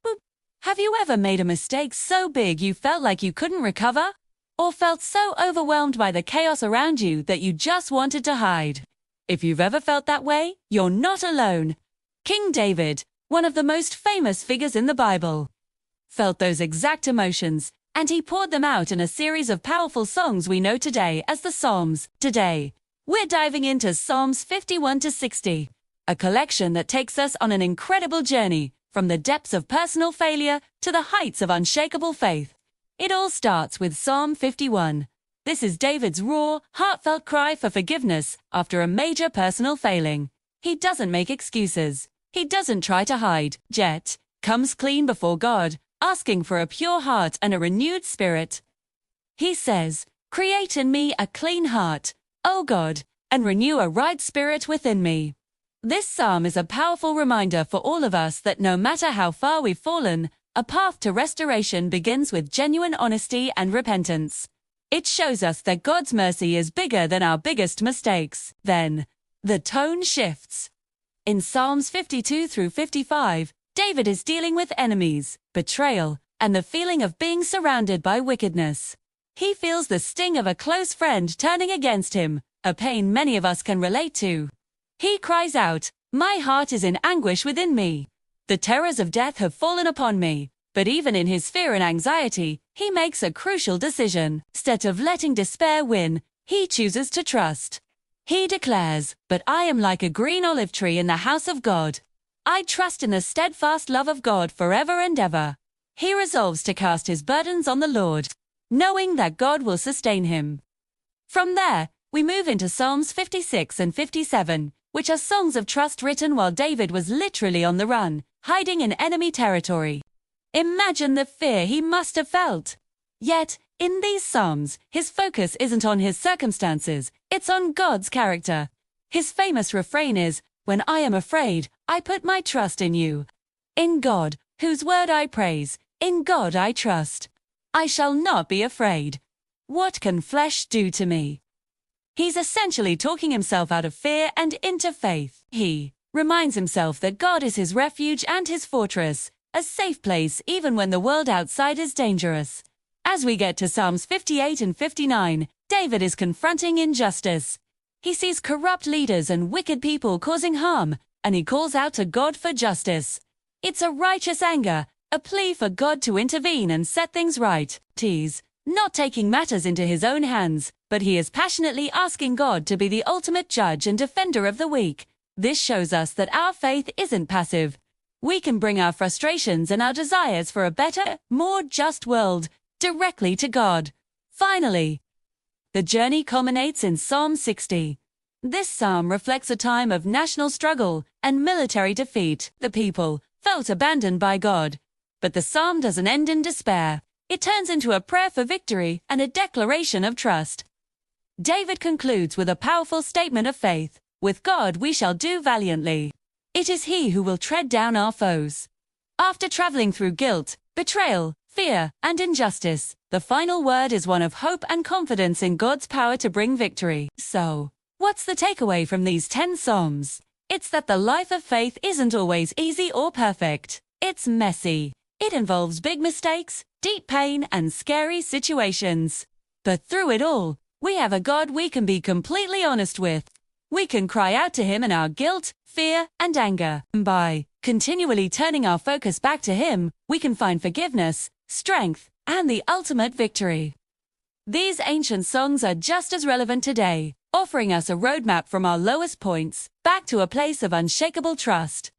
Boop. Have you ever made a mistake so big you felt like you couldn't recover? Or felt so overwhelmed by the chaos around you that you just wanted to hide? If you've ever felt that way, you're not alone. King David, one of the most famous figures in the Bible, felt those exact emotions, and he poured them out in a series of powerful songs we know today as the Psalms. Today, we're diving into Psalms 51 to 60, a collection that takes us on an incredible journey from the depths of personal failure to the heights of unshakable faith. It all starts with Psalm 51. This is David's raw, heartfelt cry for forgiveness after a major personal failing. He doesn't make excuses. He doesn't try to hide, yet comes clean before God, asking for a pure heart and a renewed spirit. He says, "Create in me a clean heart, O God, and renew a right spirit within me." This psalm is a powerful reminder for all of us that no matter how far we've fallen, a path to restoration begins with genuine honesty and repentance. It shows us that God's mercy is bigger than our biggest mistakes. Then, the tone shifts. In Psalms 52 through 55, David is dealing with enemies, betrayal, and the feeling of being surrounded by wickedness. He feels the sting of a close friend turning against him, a pain many of us can relate to. He cries out, "My heart is in anguish within me. The terrors of death have fallen upon me." But even in his fear and anxiety, he makes a crucial decision. Instead of letting despair win, he chooses to trust. He declares, "But I am like a green olive tree in the house of God. I trust in the steadfast love of God forever and ever." He resolves to cast his burdens on the Lord, knowing that God will sustain him. From there, we move into Psalms 56 and 57, which are songs of trust written while David was literally on the run, hiding in enemy territory. Imagine the fear he must have felt. Yet, in these psalms, his focus isn't on his circumstances, it's on God's character. His famous refrain is, "When I am afraid, I put my trust in you. In God, whose word I praise, in God I trust. I shall not be afraid. What can flesh do to me?" He's essentially talking himself out of fear and into faith. He reminds himself that God is his refuge and his fortress, a safe place even when the world outside is dangerous. As we get to Psalms 58 and 59, David is confronting injustice. He sees corrupt leaders and wicked people causing harm, and he calls out to God for justice. It's a righteous anger, a plea for God to intervene and set things right. He's not taking matters into his own hands, but he is passionately asking God to be the ultimate judge and defender of the weak. This shows us that our faith isn't passive. We can bring our frustrations and our desires for a better, more just world directly to God. Finally, the journey culminates in Psalm 60. This psalm reflects a time of national struggle and military defeat. The people felt abandoned by God. But the psalm doesn't end in despair. It turns into a prayer for victory and a declaration of trust. David concludes with a powerful statement of faith. "With God we shall do valiantly. It is He who will tread down our foes." After traveling through guilt, betrayal, fear, and injustice, the final word is one of hope and confidence in God's power to bring victory. So, what's the takeaway from these 10 Psalms? It's that the life of faith isn't always easy or perfect. It's messy. It involves big mistakes, deep pain, and scary situations. But through it all, we have a God we can be completely honest with. We can cry out to Him in our guilt, fear, and anger. And by continually turning our focus back to Him, we can find forgiveness, strength, and the ultimate victory. These ancient songs are just as relevant today, offering us a roadmap from our lowest points back to a place of unshakable trust.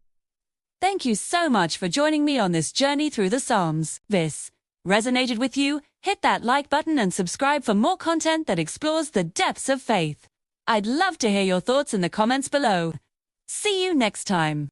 Thank you so much for joining me on this journey through the Psalms. This resonated with you? Hit that like button and subscribe for more content that explores the depths of faith. I'd love to hear your thoughts in the comments below. See you next time.